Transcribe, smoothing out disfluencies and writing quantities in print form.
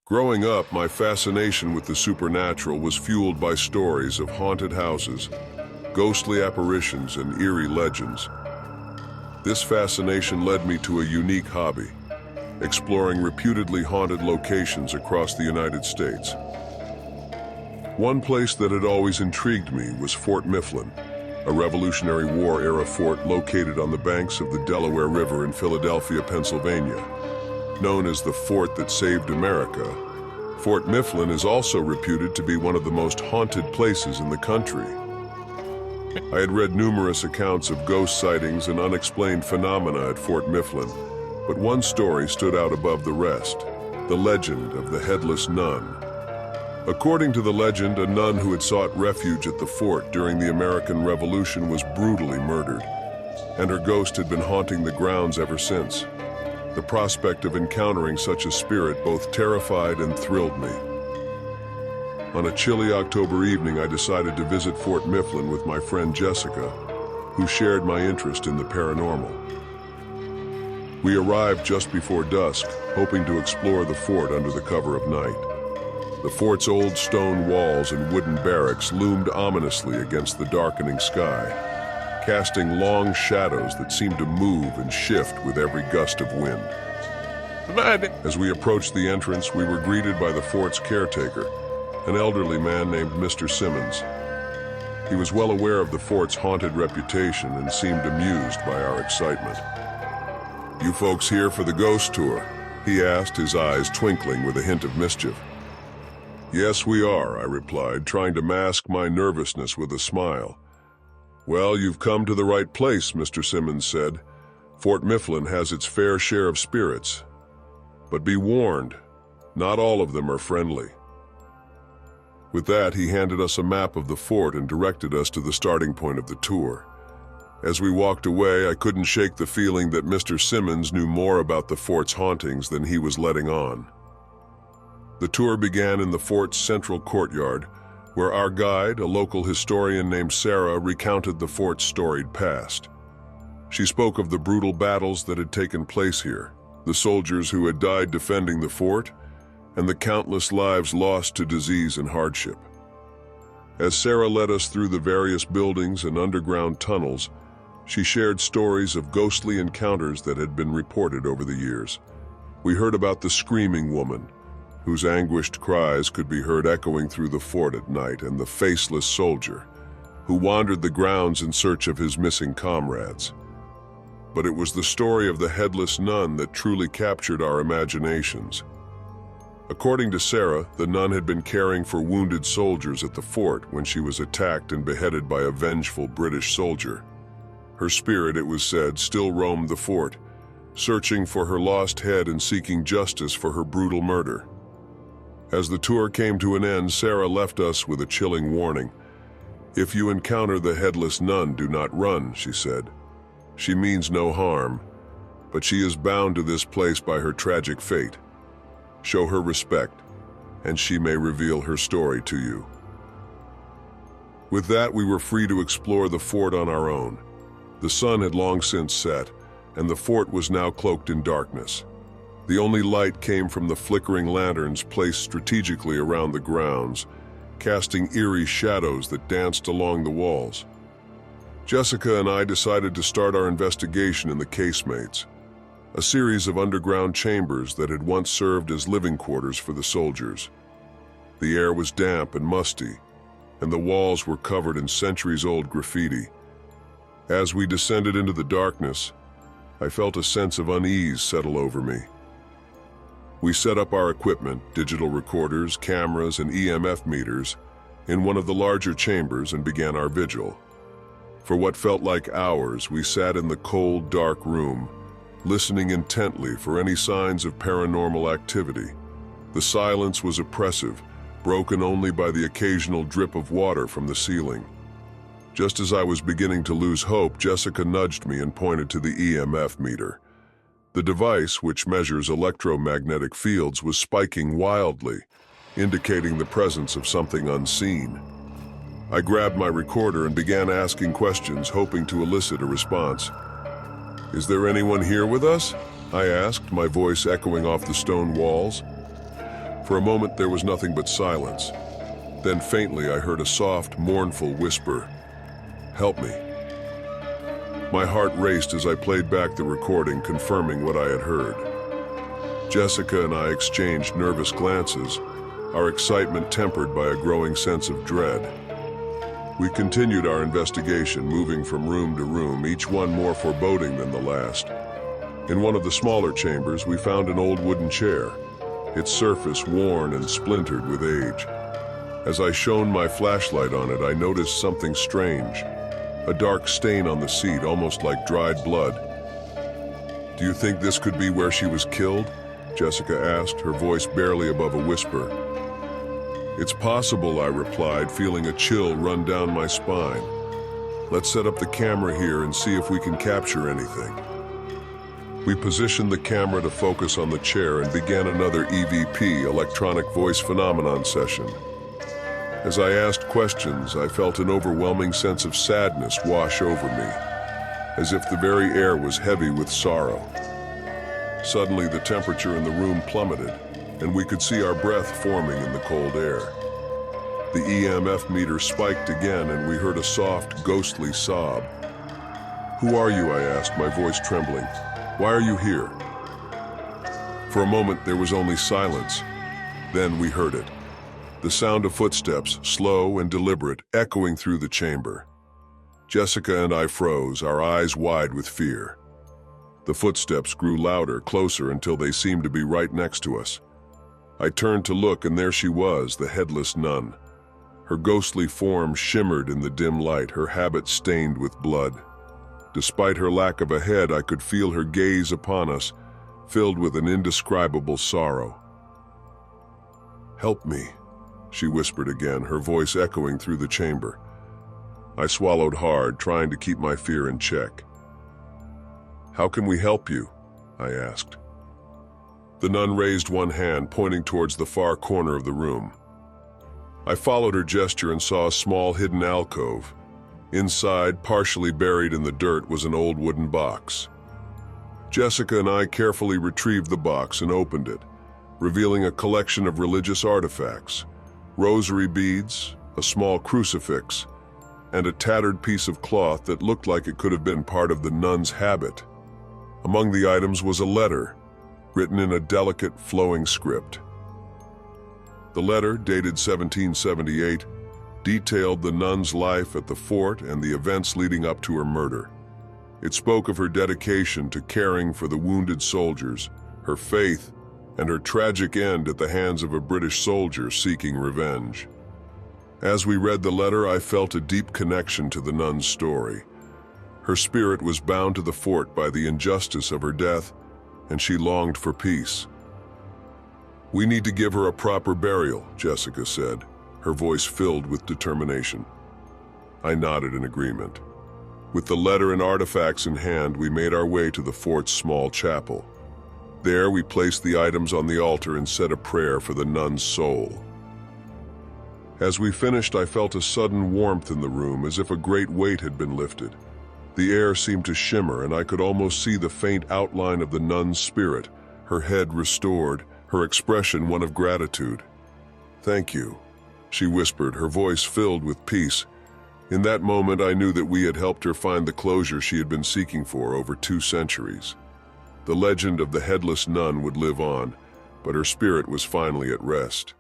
Growing up, my fascination with the supernatural was fueled by stories of haunted houses, ghostly apparitions, and eerie legends. This fascination led me to a unique hobby, exploring reputedly haunted locations across the United States. One place that had always intrigued me was Fort Mifflin, a Revolutionary War-era fort located on the banks of the Delaware River in Philadelphia, Pennsylvania. Known as the Fort that Saved America, Fort Mifflin is also reputed to be one of the most haunted places in the country. I had read numerous accounts of ghost sightings and unexplained phenomena at Fort Mifflin, but one story stood out above the rest: the legend of the Headless Nun. According to the legend, a nun who had sought refuge at the fort during the American Revolution was brutally murdered, and her ghost had been haunting the grounds ever since. The prospect of encountering such a spirit both terrified and thrilled me. On a chilly October evening, I decided to visit Fort Mifflin with my friend Jessica, who shared my interest in the paranormal. We arrived just before dusk, hoping to explore the fort under the cover of night. The fort's old stone walls and wooden barracks loomed ominously against the darkening sky, casting long shadows that seemed to move and shift with every gust of wind. As we approached the entrance, we were greeted by the fort's caretaker, an elderly man named Mr. Simmons. He was well aware of the fort's haunted reputation and seemed amused by our excitement. "You folks here for the ghost tour?" he asked, his eyes twinkling with a hint of mischief. "Yes, we are," I replied, trying to mask my nervousness with a smile. "Well, you've come to the right place," Mr. Simmons said. "Fort Mifflin has its fair share of spirits. But be warned, not all of them are friendly." With that, he handed us a map of the fort and directed us to the starting point of the tour. As we walked away, I couldn't shake the feeling that Mr. Simmons knew more about the fort's hauntings than he was letting on. The tour began in the fort's central courtyard, where our guide, a local historian named Sarah, recounted the fort's storied past. She spoke of the brutal battles that had taken place here, the soldiers who had died defending the fort, and the countless lives lost to disease and hardship. As Sarah led us through the various buildings and underground tunnels, she shared stories of ghostly encounters that had been reported over the years. We heard about the screaming woman, whose anguished cries could be heard echoing through the fort at night, and the faceless soldier, who wandered the grounds in search of his missing comrades. But it was the story of the Headless Nun that truly captured our imaginations. According to Sarah, the nun had been caring for wounded soldiers at the fort when she was attacked and beheaded by a vengeful British soldier. Her spirit, it was said, still roamed the fort, searching for her lost head and seeking justice for her brutal murder. As the tour came to an end, Sarah left us with a chilling warning. "If you encounter the Headless Nun, do not run," she said. "She means no harm, but she is bound to this place by her tragic fate. Show her respect, and she may reveal her story to you." With that, we were free to explore the fort on our own. The sun had long since set, and the fort was now cloaked in darkness. The only light came from the flickering lanterns placed strategically around the grounds, casting eerie shadows that danced along the walls. Jessica and I decided to start our investigation in the Casemates, a series of underground chambers that had once served as living quarters for the soldiers. The air was damp and musty, and the walls were covered in centuries-old graffiti. As we descended into the darkness, I felt a sense of unease settle over me. We set up our equipment, digital recorders, cameras, and EMF meters, in one of the larger chambers and began our vigil. For what felt like hours, we sat in the cold, dark room, listening intently for any signs of paranormal activity. The silence was oppressive, broken only by the occasional drip of water from the ceiling. Just as I was beginning to lose hope, Jessica nudged me and pointed to the EMF meter. The device, which measures electromagnetic fields, was spiking wildly, indicating the presence of something unseen. I grabbed my recorder and began asking questions, hoping to elicit a response. "Is there anyone here with us?" I asked, my voice echoing off the stone walls. For a moment there was nothing but silence. Then faintly I heard a soft, mournful whisper, "Help me." My heart raced as I played back the recording, confirming what I had heard. Jessica and I exchanged nervous glances, our excitement tempered by a growing sense of dread. We continued our investigation, moving from room to room, each one more foreboding than the last. In one of the smaller chambers, we found an old wooden chair, its surface worn and splintered with age. As I shone my flashlight on it, I noticed something strange, a dark stain on the seat, almost like dried blood. "Do you think this could be where she was killed?" Jessica asked, her voice barely above a whisper. "It's possible," I replied, feeling a chill run down my spine. "Let's set up the camera here and see if we can capture anything." We positioned the camera to focus on the chair and began another EVP, electronic voice phenomenon session. As I asked questions, I felt an overwhelming sense of sadness wash over me, as if the very air was heavy with sorrow. Suddenly, the temperature in the room plummeted, and we could see our breath forming in the cold air. The EMF meter spiked again, and we heard a soft, ghostly sob. "Who are you?" I asked, my voice trembling. "Why are you here?" For a moment, there was only silence. Then we heard it. The sound of footsteps, slow and deliberate, echoing through the chamber. Jessica and I froze, our eyes wide with fear. The footsteps grew louder, closer, until they seemed to be right next to us. I turned to look, and there she was, the Headless Nun. Her ghostly form shimmered in the dim light, her habit stained with blood. Despite her lack of a head, I could feel her gaze upon us, filled with an indescribable sorrow. "Help me," she whispered again, her voice echoing through the chamber. I swallowed hard, trying to keep my fear in check. "How can we help you?" I asked. The nun raised one hand, pointing towards the far corner of the room. I followed her gesture and saw a small hidden alcove. Inside, partially buried in the dirt, was an old wooden box. Jessica and I carefully retrieved the box and opened it, revealing a collection of religious artifacts, rosary beads, a small crucifix, and a tattered piece of cloth that looked like it could have been part of the nun's habit. Among the items was a letter, written in a delicate, flowing script. The letter, dated 1778, detailed the nun's life at the fort and the events leading up to her murder. It spoke of her dedication to caring for the wounded soldiers, her faith, and her tragic end at the hands of a British soldier seeking revenge. As we read the letter, I felt a deep connection to the nun's story. Her spirit was bound to the fort by the injustice of her death, and she longed for peace. "We need to give her a proper burial," Jessica said, her voice filled with determination. I nodded in agreement. With the letter and artifacts in hand, we made our way to the fort's small chapel. There, we placed the items on the altar and said a prayer for the nun's soul. As we finished, I felt a sudden warmth in the room, as if a great weight had been lifted. The air seemed to shimmer, and I could almost see the faint outline of the nun's spirit, her head restored, her expression one of gratitude. "Thank you," she whispered, her voice filled with peace. In that moment, I knew that we had helped her find the closure she had been seeking for over 2 centuries. The legend of the Headless Nun would live on, but her spirit was finally at rest.